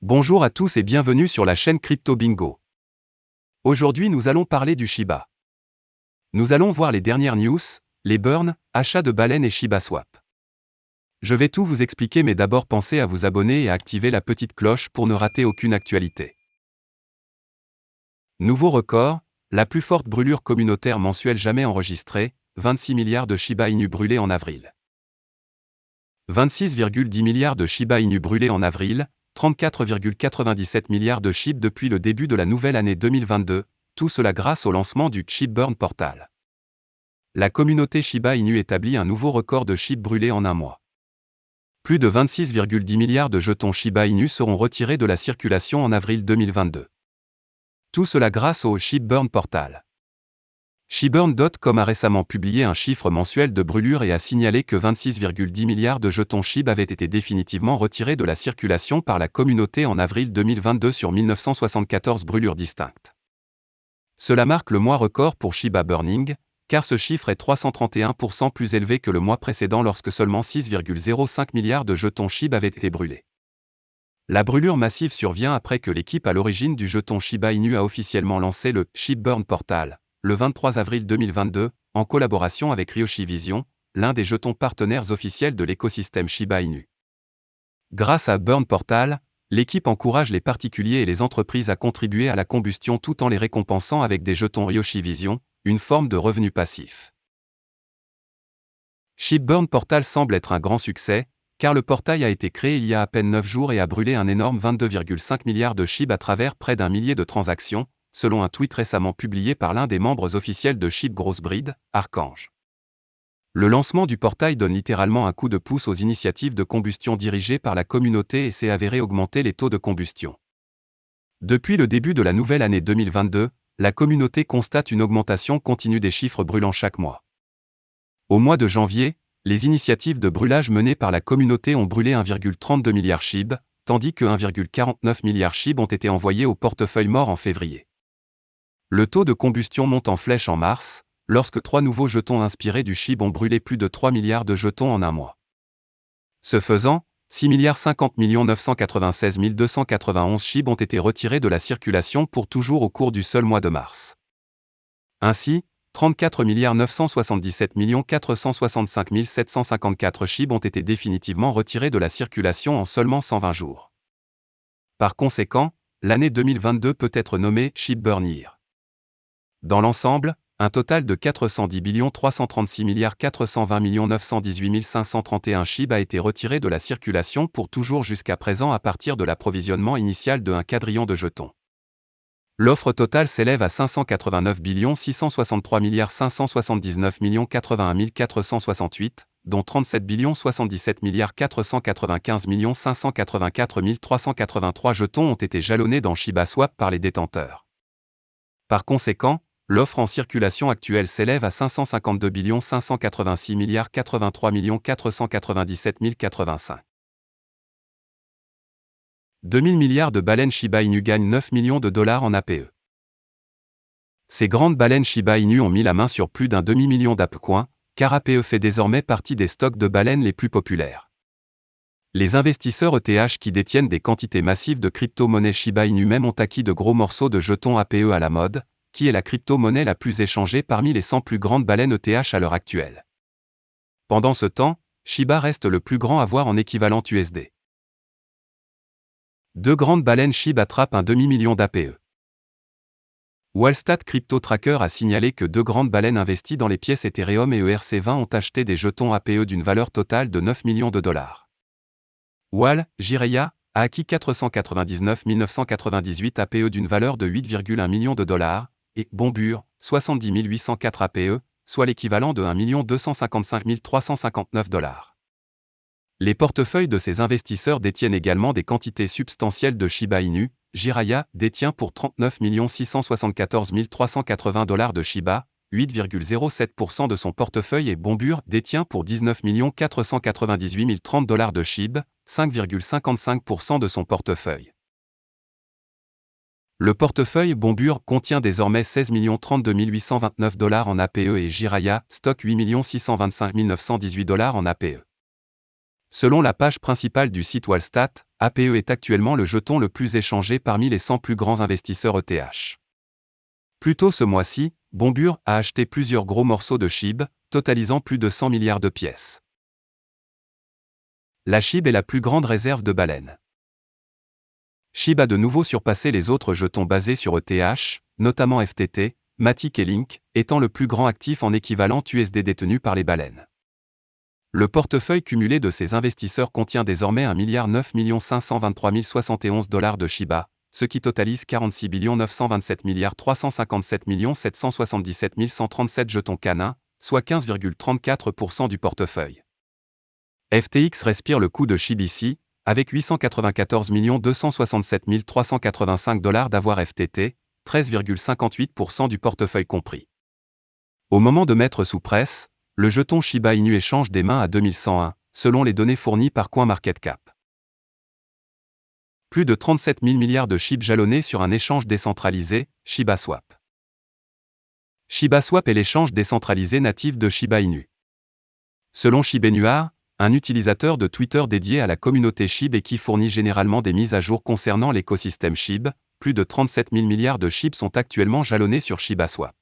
Bonjour à tous et bienvenue sur la chaîne Crypto Bingo. Aujourd'hui nous allons parler du Shiba. Nous allons voir les dernières news, les burns, achats de baleines et Shiba Swap. Je vais tout vous expliquer mais d'abord pensez à vous abonner et à activer la petite cloche pour ne rater aucune actualité. Nouveau record, la plus forte brûlure communautaire mensuelle jamais enregistrée, 26 milliards de Shiba Inu brûlés en avril. 26,10 milliards de Shiba Inu brûlés en avril, 34,97 milliards de SHIB depuis le début de la nouvelle année 2022, tout cela grâce au lancement du ShibBurn Portal. La communauté Shiba Inu établit un nouveau record de SHIB brûlés en un mois. Plus de 26,10 milliards de jetons Shiba Inu seront retirés de la circulation en avril 2022. Tout cela grâce au ShibBurn Portal. ShibBurn.com a récemment publié un chiffre mensuel de brûlure et a signalé que 26,10 milliards de jetons SHIB avaient été définitivement retirés de la circulation par la communauté en avril 2022 sur 1974 brûlures distinctes. Cela marque le mois record pour Shiba Burning, car ce chiffre est 331% plus élevé que le mois précédent lorsque seulement 6,05 milliards de jetons SHIB avaient été brûlés. La brûlure massive survient après que l'équipe à l'origine du jeton Shiba Inu a officiellement lancé le ShibBurn Portal, le 23 avril 2022, en collaboration avec Ryoshi Vision, l'un des jetons partenaires officiels de l'écosystème Shiba Inu. Grâce à Burn Portal, l'équipe encourage les particuliers et les entreprises à contribuer à la combustion tout en les récompensant avec des jetons Ryoshi Vision, une forme de revenu passif. ShibBurn Portal semble être un grand succès, car le portail a été créé il y a à peine 9 jours et a brûlé un énorme 22,5 milliards de SHIB à travers près d'un millier de transactions, selon un tweet récemment publié par l'un des membres officiels de SHIB Grossbreed, Archange. Le lancement du portail donne littéralement un coup de pouce aux initiatives de combustion dirigées par la communauté et s'est avéré augmenter les taux de combustion. Depuis le début de la nouvelle année 2022, la communauté constate une augmentation continue des chiffres brûlants chaque mois. Au mois de janvier, les initiatives de brûlage menées par la communauté ont brûlé 1,32 milliard SHIB, tandis que 1,49 milliard SHIB ont été envoyés au portefeuille mort en février. Le taux de combustion monte en flèche en mars, lorsque 3 nouveaux jetons inspirés du SHIB ont brûlé plus de 3 milliards de jetons en un mois. Ce faisant, 6,50 996 291 SHIB ont été retirés de la circulation pour toujours au cours du seul mois de mars. Ainsi, 34 977 465 754 SHIB ont été définitivement retirés de la circulation en seulement 120 jours. Par conséquent, l'année 2022 peut être nommée ShibBurn Year. Dans l'ensemble, un total de 410 336 420 918 531 SHIB a été retiré de la circulation pour toujours jusqu'à présent à partir de l'approvisionnement initial de 1 quadrillion de jetons. L'offre totale s'élève à 589 663 579 81 468, dont 37 77 495 584 383 jetons ont été jalonnés dans Shiba Swap par les détenteurs. Par conséquent, l'offre en circulation actuelle s'élève à 552 586 83 497 085. 2000 milliards de baleines Shiba Inu gagnent 9 millions de dollars en APE. Ces grandes baleines Shiba Inu ont mis la main sur plus d'un demi-million d'ApeCoins, car APE fait désormais partie des stocks de baleines les plus populaires. Les investisseurs ETH qui détiennent des quantités massives de crypto-monnaies Shiba Inu même ont acquis de gros morceaux de jetons APE à la mode, qui est la crypto-monnaie la plus échangée parmi les 100 plus grandes baleines ETH à l'heure actuelle. Pendant ce temps, Shiba reste le plus grand à avoir en équivalent USD. 2 grandes baleines SHIB attrapent un demi-million d'APE. Wallstat Crypto Tracker a signalé que 2 grandes baleines investies dans les pièces Ethereum et ERC20 ont acheté des jetons APE d'une valeur totale de 9 millions de dollars. Jiraiya a acquis 499 998 APE d'une valeur de 8,1 millions de dollars, et Bombure, 70 804 APE, soit l'équivalent de 1 255 359 dollars. Les portefeuilles de ces investisseurs détiennent également des quantités substantielles de Shiba Inu. Jiraiya détient pour 39 674 380 dollars de Shiba, 8,07% de son portefeuille et Bombure détient pour 19 498 030 dollars de SHIB, 5,55% de son portefeuille. Le portefeuille Bombure contient désormais 16 032 829 dollars en APE et Jiraiya stocke 8 625 918 dollars en APE. Selon la page principale du site Wallstat, APE est actuellement le jeton le plus échangé parmi les 100 plus grands investisseurs ETH. Plus tôt ce mois-ci, Bombure a acheté plusieurs gros morceaux de SHIB, totalisant plus de 100 milliards de pièces. La SHIB est la plus grande réserve de baleines. SHIB a de nouveau surpassé les autres jetons basés sur ETH, notamment FTT, Matic et Link, étant le plus grand actif en équivalent USD détenu par les baleines. Le portefeuille cumulé de ces investisseurs contient désormais 1,9 523 071 $ de Shiba, ce qui totalise 46 927 357 777 137 jetons canins, soit 15,34% du portefeuille. FTX respire le coup de SHIB, avec 894 267 385 $ d'avoir FTT, 13,58% du portefeuille compris. Au moment de mettre sous presse, le jeton Shiba Inu échange des mains à 2101, selon les données fournies par CoinMarketCap. Plus de 37 000 milliards de SHIB jalonnés sur un échange décentralisé, ShibaSwap. ShibaSwap est l'échange décentralisé natif de Shiba Inu. Selon Shibenuar, un utilisateur de Twitter dédié à la communauté SHIB et qui fournit généralement des mises à jour concernant l'écosystème SHIB, plus de 37 000 milliards de SHIB sont actuellement jalonnés sur ShibaSwap.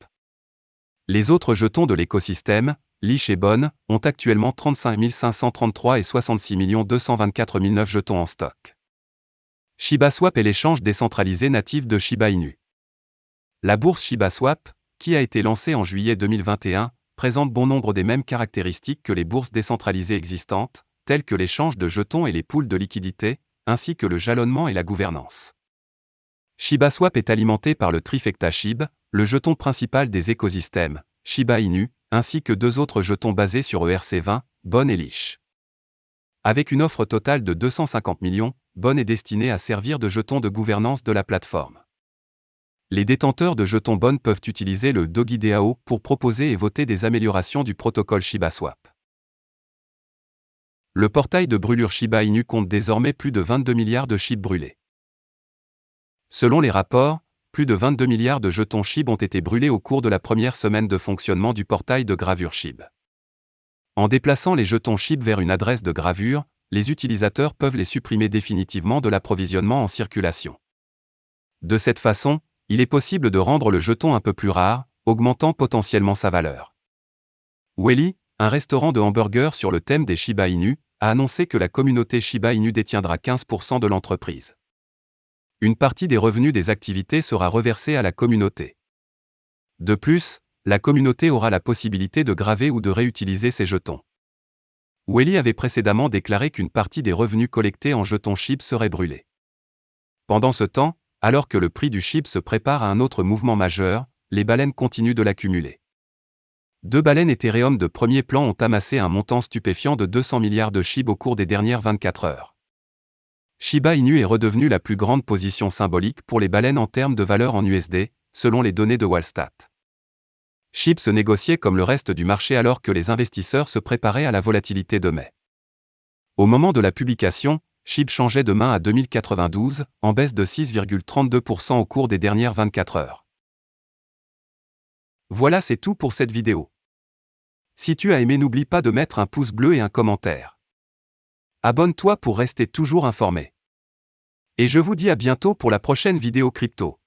Les autres jetons de l'écosystème, Leash et Bon, ont actuellement 35 533 et 66 224 009 jetons en stock. ShibaSwap est l'échange décentralisé natif de Shiba Inu. La bourse ShibaSwap, qui a été lancée en juillet 2021, présente bon nombre des mêmes caractéristiques que les bourses décentralisées existantes, telles que l'échange de jetons et les pools de liquidités, ainsi que le jalonnement et la gouvernance. ShibaSwap est alimenté par le trifecta SHIB, le jeton principal des écosystèmes, Shiba Inu, ainsi que deux autres jetons basés sur ERC20, Bon et Leash. Avec une offre totale de 250 millions, Bon est destiné à servir de jeton de gouvernance de la plateforme. Les détenteurs de jetons Bon peuvent utiliser le DogiDAO pour proposer et voter des améliorations du protocole ShibaSwap. Le portail de brûlure Shiba Inu compte désormais plus de 22 milliards de SHIB brûlés. Selon les rapports, plus de 22 milliards de jetons SHIB ont été brûlés au cours de la première semaine de fonctionnement du portail de gravure SHIB. En déplaçant les jetons SHIB vers une adresse de gravure, les utilisateurs peuvent les supprimer définitivement de l'approvisionnement en circulation. De cette façon, il est possible de rendre le jeton un peu plus rare, augmentant potentiellement sa valeur. Welly, un restaurant de hamburgers sur le thème des Shiba Inu, a annoncé que la communauté Shiba Inu détiendra 15% de l'entreprise. Une partie des revenus des activités sera reversée à la communauté. De plus, la communauté aura la possibilité de graver ou de réutiliser ses jetons. Welly avait précédemment déclaré qu'une partie des revenus collectés en jetons SHIB serait brûlée. Pendant ce temps, alors que le prix du SHIB se prépare à un autre mouvement majeur, les baleines continuent de l'accumuler. Deux baleines Ethereum de premier plan ont amassé un montant stupéfiant de 200 milliards de SHIB au cours des dernières 24 heures. Shiba Inu est redevenu la plus grande position symbolique pour les baleines en termes de valeur en USD, selon les données de Wallstat. SHIB se négociait comme le reste du marché alors que les investisseurs se préparaient à la volatilité de mai. Au moment de la publication, SHIB changeait de main à 2092, en baisse de 6,32% au cours des dernières 24 heures. Voilà, c'est tout pour cette vidéo. Si tu as aimé, n'oublie pas de mettre un pouce bleu et un commentaire. Abonne-toi pour rester toujours informé. Et je vous dis à bientôt pour la prochaine vidéo crypto.